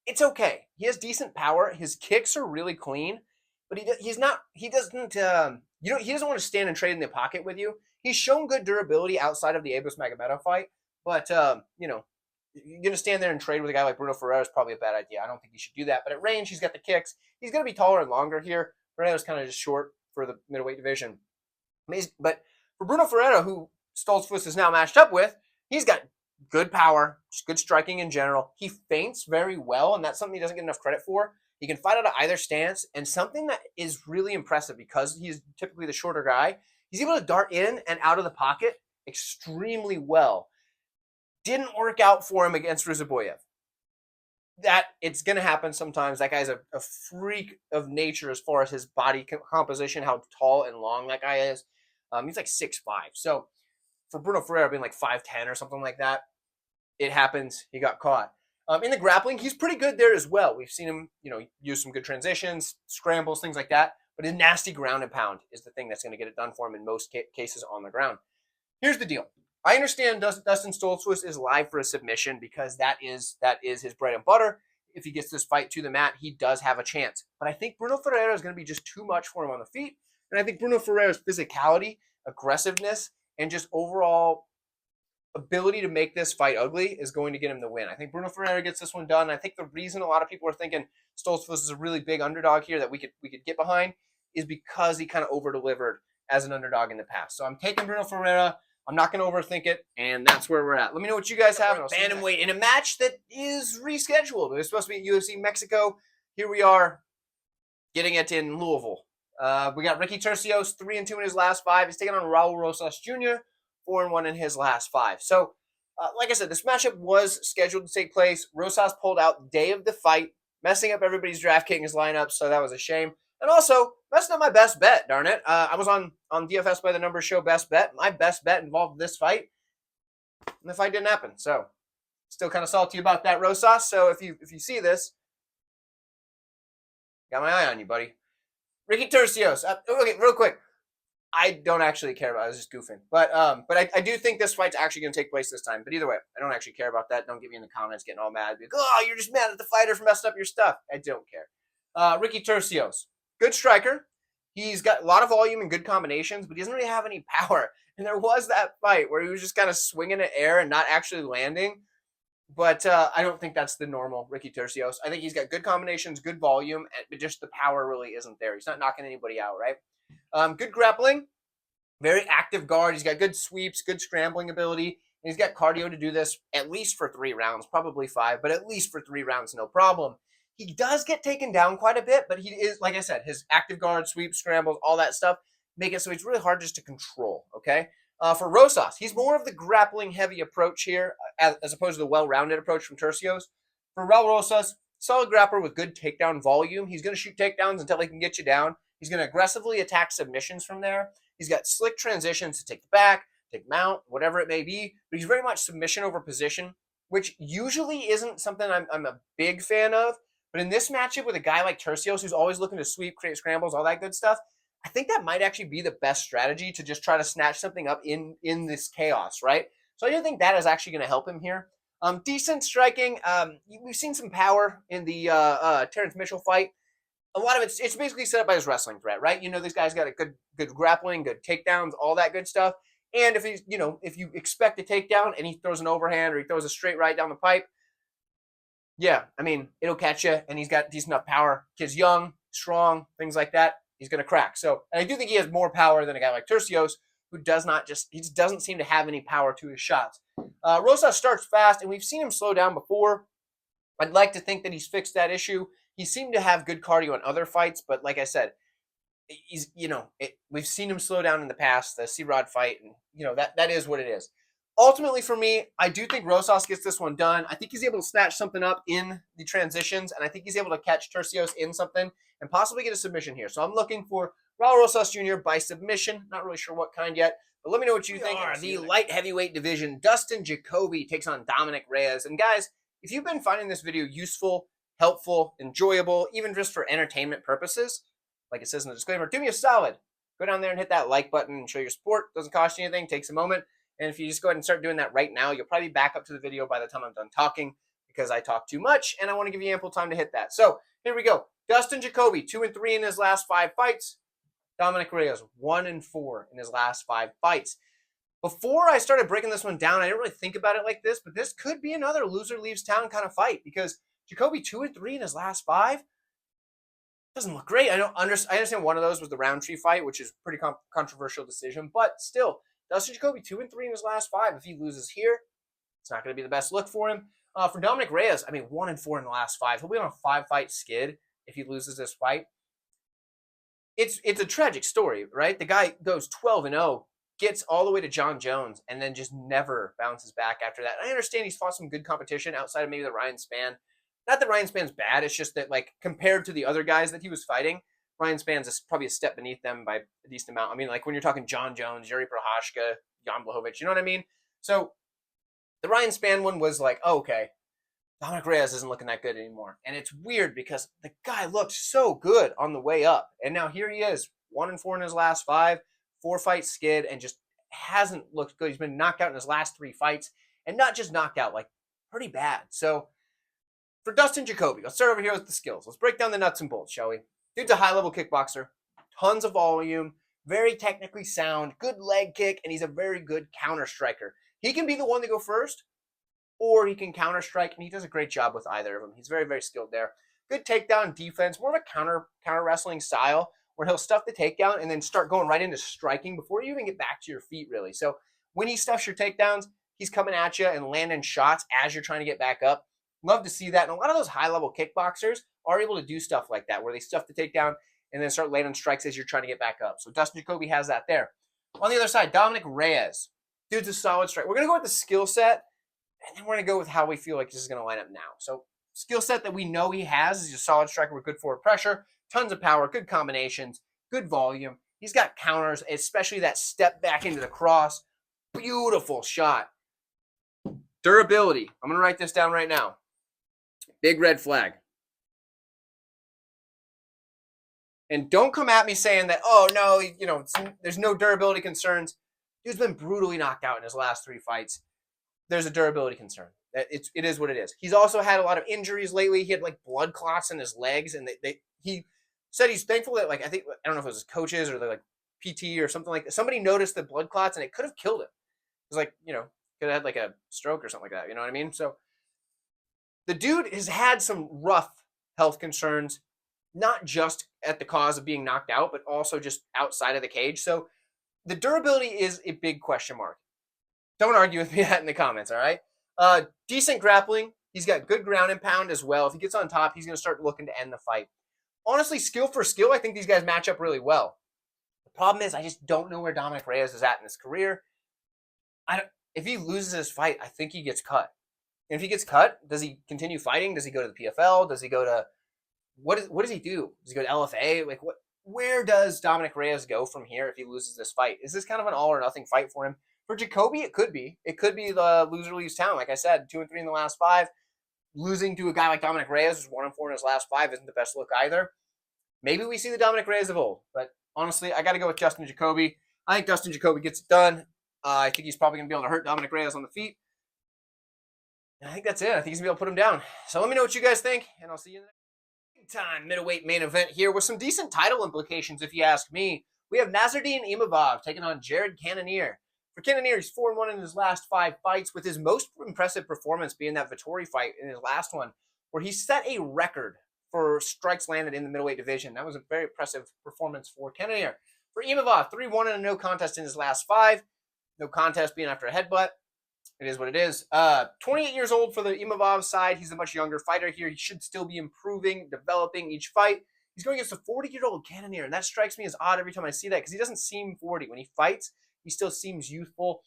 it's okay. He has decent power. His kicks are really clean, but he doesn't want to stand and trade in the pocket with you. He's shown good durability outside of the Abus Magomedov fight, but you're going to stand there and trade with a guy like Bruno Ferreira is probably a bad idea. I don't think he should do that. But at range, he's got the kicks. He's going to be taller and longer here. Ferreira's kind of just short for the middleweight division. But for Bruno Ferreira, who Stoltzfus is now matched up with, he's got good power, just good striking in general. He feints very well, and that's something he doesn't get enough credit for. He can fight out of either stance, and something that is really impressive because he's typically the shorter guy, he's able to dart in and out of the pocket extremely well. Didn't work out for him against Ruziboyev. That it's going to happen sometimes. That guy's a freak of nature as far as his body composition, how tall and long that guy is. He's like 6'5". So for Bruno Ferreira being like 5'10" or something like that, it happens. He got caught. In the grappling, he's pretty good there as well. We've seen him, use some good transitions, scrambles, things like that. But his nasty ground and pound is the thing that's going to get it done for him in most cases on the ground. Here's the deal. I understand Dustin Stoltzfus is live for a submission because that is his bread and butter. If he gets this fight to the mat, he does have a chance. But I think Bruno Ferreira is going to be just too much for him on the feet. And I think Bruno Ferreira's physicality, aggressiveness, and just overall ability to make this fight ugly is going to get him the win. I think Bruno Ferreira gets this one done. I think the reason a lot of people are thinking Stoltzfus is a really big underdog here that we could get behind is because he kind of over-delivered as an underdog in the past. So I'm taking Bruno Ferreira. I'm not going to overthink it, and that's where we're at. Let me know what you guys have. Bantamweight in a match that is rescheduled. It was supposed to be at UFC Mexico. Here we are getting it in Louisville. We got Ricky Turcios, 3-2 in his last 5. He's taking on Raul Rosas Jr., 4-1 in his last 5. So, like I said, this matchup was scheduled to take place. Rosas pulled out day of the fight, messing up everybody's DraftKings lineup, so that was a shame. And also, that's not my best bet, darn it. I was on DFS by the Numbers show Best Bet. My best bet involved this fight, and the fight didn't happen. So, still kind of salty about that, Rosas. So, if you see this, got my eye on you, buddy. Ricky Turcios. Okay, real quick. I don't actually care about it. I was just goofing. But I do think this fight's actually going to take place this time. But either way, I don't actually care about that. Don't get me in the comments getting all mad. Like, oh, you're just mad at the fighter for messing up your stuff. I don't care. Ricky Turcios. Good striker. He's got a lot of volume and good combinations, but he doesn't really have any power. And there was that fight where he was just kind of swinging at air and not actually landing. But I don't think that's the normal Ricky Turcios. I think he's got good combinations, good volume, but just the power really isn't there. He's not knocking anybody out, right? Good grappling, very active guard. He's got good sweeps, good scrambling ability. And he's got cardio to do this at least for 3 rounds, probably 5, but at least for 3 rounds, no problem. He does get taken down quite a bit, but he is, like I said, his active guard, sweeps, scrambles, all that stuff make it so it's really hard just to control, okay? For Rosas, he's more of the grappling-heavy approach here as opposed to the well-rounded approach from Turcios. For Raul Rosas, solid grappler with good takedown volume. He's going to shoot takedowns until he can get you down. He's going to aggressively attack submissions from there. He's got slick transitions to take the back, take mount, whatever it may be. But he's very much submission over position, which usually isn't something I'm a big fan of. But in this matchup with a guy like Turcios, who's always looking to sweep, create scrambles, all that good stuff, I think that might actually be the best strategy to just try to snatch something up in this chaos, right? So I do think that is actually going to help him here. Decent striking. We've seen some power in the Terrence Mitchell fight. A lot of it's basically set up by his wrestling threat, right? This guy's got a good grappling, good takedowns, all that good stuff. And if he's, if you expect a takedown and he throws an overhand or he throws a straight right down the pipe, yeah, I mean, it'll catch you, and he's got decent enough power. Kid's young, strong, things like that. He's going to crack. So, and I do think he has more power than a guy like Tercios, who he just doesn't seem to have any power to his shots. Rosa starts fast, and we've seen him slow down before. I'd like to think that he's fixed that issue. He seemed to have good cardio in other fights, but like I said, we've seen him slow down in the past, the C-Rod fight, and that is what it is. Ultimately, for me, I do think Rosas gets this one done. I think he's able to snatch something up in the transitions, and I think he's able to catch Tercios in something and possibly get a submission here. So I'm looking for Raul Rosas Jr. by submission. Not really sure what kind yet, but let me know what you think. The light heavyweight division, Dustin Jacoby takes on Dominic Reyes. And guys, if you've been finding this video useful, helpful, enjoyable, even just for entertainment purposes, like it says in the disclaimer, do me a solid. Go down there and hit that like button and show your support. Doesn't cost you anything. Takes a moment. And if you just go ahead and start doing that right now, you'll probably be back up to the video by the time I'm done talking, because I talk too much and I want to give you ample time to hit that. So here we go. Dustin Jacoby, 2-3 in his last 5 fights. Dominic Reyes, 1-4 in his last 5 fights. Before I started breaking this one down, I didn't really think about it like this, but this could be another loser leaves town kind of fight, because Jacoby 2-3 in his last 5 doesn't look great. I understand one of those was the Roundtree fight, which is a pretty controversial decision, but still, Dustin Jacoby 2-3 in his last 5. If he loses here, it's not going to be the best look for him. For Dominic Reyes, 1-4 in the last 5. He'll be on a 5-fight skid if he loses this fight. It's a tragic story, right? The guy goes 12-0, gets all the way to John Jones, and then just never bounces back after that. And I understand he's fought some good competition outside of maybe the Ryan Spann. Not that Ryan Spann's bad, it's just that, like, compared to the other guys that he was fighting, Ryan Spann's is probably a step beneath them by a decent amount. Like when you're talking John Jones, Yuri Prohashka, Jan Blachowicz, you know what I mean? So the Ryan Spann one was like, oh, okay, Dominic Reyes isn't looking that good anymore. And it's weird because the guy looked so good on the way up. And now here he is, 1-4 in his last 5, 4-fight skid, and just hasn't looked good. He's been knocked out in his last 3 fights, and not just knocked out, like pretty bad. So for Dustin Jacoby, let's start over here with the skills. Let's break down the nuts and bolts, shall we? Dude's a high-level kickboxer, tons of volume, very technically sound, good leg kick, and he's a very good counter striker. He can be the one to go first, or he can counter strike, and he does a great job with either of them. He's very, very skilled there. Good takedown defense, more of a counter wrestling style, where he'll stuff the takedown and then start going right into striking before you even get back to your feet, really. So when he stuffs your takedowns, he's coming at you and landing shots as you're trying to get back up. Love to see that. And a lot of those high-level kickboxers are able to do stuff like that, where they stuff the takedown and then start landing strikes as you're trying to get back up. So Dustin Jacoby has that there. On the other side, Dominic Reyes. Dude's a solid striker. We're going to go with the skill set, and then we're going to go with how we feel like this is going to line up now. So skill set that we know he has is a solid striker with good forward pressure, tons of power, good combinations, good volume. He's got counters, especially that step back into the cross. Beautiful shot. Durability. I'm going to write this down right now. Big red flag. And don't come at me saying that, oh, no, there's no durability concerns. Dude's been brutally knocked out in his last 3 fights. There's a durability concern. It is what it is. He's also had a lot of injuries lately. He had, like, blood clots in his legs, and he said he's thankful that, like, I don't know if it was his coaches or the, like, PT or something like that. Somebody noticed the blood clots, and it could have killed him. It was like, could have had, like, a stroke or something like that. You know what I mean? So the dude has had some rough health concerns, not just at the cause of being knocked out, but also just outside of the cage. So the durability is a big question mark. Don't argue with me that in the comments, all right? Decent grappling. He's got good ground and pound as well. If he gets on top, he's going to start looking to end the fight. Honestly, skill for skill, I think these guys match up really well. The problem is I just don't know where Dominic Reyes is at in his career. If he loses this fight, I think he gets cut. And if he gets cut, does he continue fighting? Does he go to the PFL? Does he go to what does he do? Does he go to LFA? Like where does Dominic Reyes go from here if he loses this fight? Is this kind of an all or nothing fight for him? For Jacoby, it could be. It could be the loser leaves town. Like I said, 2-3 in the last 5. Losing to a guy like Dominic Reyes, who's 1-4 in his last 5, isn't the best look either. Maybe we see the Dominic Reyes of old. But honestly, I got to go with Dustin Jacoby. I think Dustin Jacoby gets it done. I think he's probably going to be able to hurt Dominic Reyes on the feet. And I think that's it. I think he's going to be able to put him down. So let me know what you guys think, and I'll see you in the next time. Middleweight main event here with some decent title implications, if you ask me. We have Nasruddin Imavov taking on Jared Cannonier. For Cannonier, he's 4-1 in his last 5 fights, with his most impressive performance being that Vettori fight in his last one, where he set a record for strikes landed in the middleweight division. That was a very impressive performance for Cannonier. For Imavov, 3-1 and a no contest in his last 5. No contest being after a headbutt. It is what it is. 28 years old for the Imavov side. He's a much younger fighter here. He should still be improving, developing each fight. He's going against a 40-year-old Cannonier, and that strikes me as odd every time I see that because he doesn't seem 40. When he fights, he still seems youthful.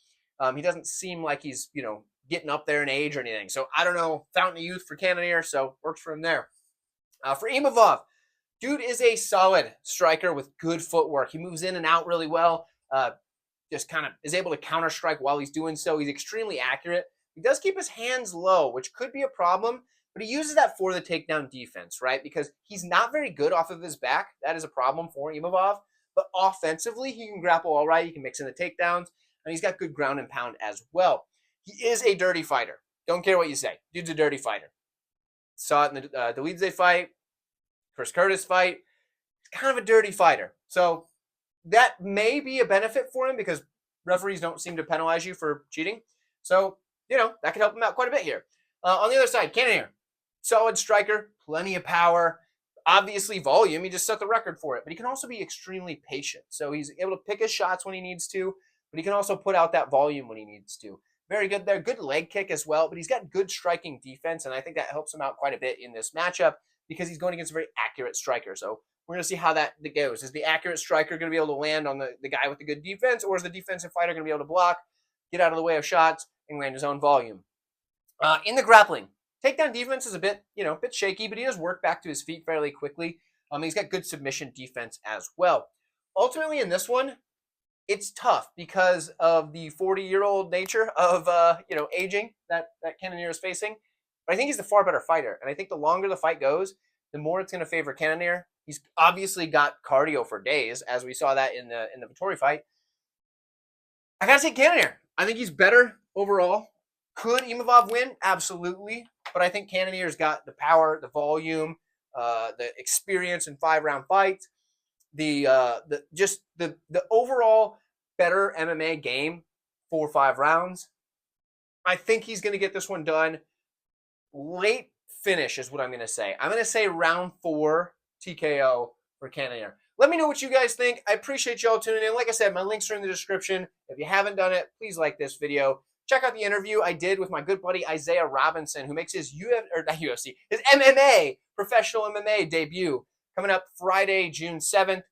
He doesn't seem like he's, getting up there in age or anything. So I don't know, fountain of youth for Cannonier, so works for him there. For Imavov, dude is a solid striker with good footwork. He moves in and out really well. Just kind of is able to counter strike while he's doing so. He's extremely accurate. He does keep his hands low, which could be a problem, but he uses that for the takedown defense, right? Because he's not very good off of his back. That is a problem for Imavov. But offensively, he can grapple all right. He can mix in the takedowns, and he's got good ground and pound as well. He is a dirty fighter. Don't care what you say. Dude's a dirty fighter. Saw it in the Delidze fight, Chris Curtis fight. He's kind of a dirty fighter. So that may be a benefit for him because referees don't seem to penalize you for cheating. So, that could help him out quite a bit here. On the other side, Cannonier, solid striker, plenty of power, obviously volume. He just set the record for it. But he can also be extremely patient. So he's able to pick his shots when he needs to, but he can also put out that volume when he needs to. Very good there. Good leg kick as well, but he's got good striking defense, and I think that helps him out quite a bit in this matchup because he's going against a very accurate striker. So we're going to see how that goes. Is the accurate striker going to be able to land on the guy with the good defense, or is the defensive fighter going to be able to block, get out of the way of shots, and land his own volume? In the grappling, takedown defense is a bit shaky, but he does work back to his feet fairly quickly. He's got good submission defense as well. Ultimately, in this one, it's tough because of the 40-year-old nature of aging that Cannonier is facing. But I think he's the far better fighter, and I think the longer the fight goes, the more it's going to favor Cannonier. He's obviously got cardio for days, as we saw that in the Vettori fight. I gotta take Cannonier. I think he's better overall. Could Imavov win? Absolutely. But I think Cannonier's got the power, the volume, the experience in 5-round fights, the overall better MMA game for 5 rounds. I think he's going to get this one done. Late finish is what I'm going to say. I'm going to say round 4 TKO for Cannonier. Let me know what you guys think. I appreciate y'all tuning in. Like I said, my links are in the description. If you haven't done it, please like this video. Check out the interview I did with my good buddy Isaiah Robinson, who makes his his MMA, professional MMA debut coming up Friday, June 7th.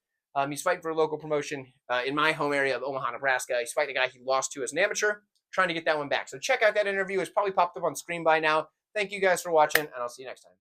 He's fighting for a local promotion in my home area of Omaha, Nebraska. He's fighting a guy he lost to as an amateur, trying to get that one back. So check out that interview. It's probably popped up on screen by now. Thank you guys for watching, and I'll see you next time.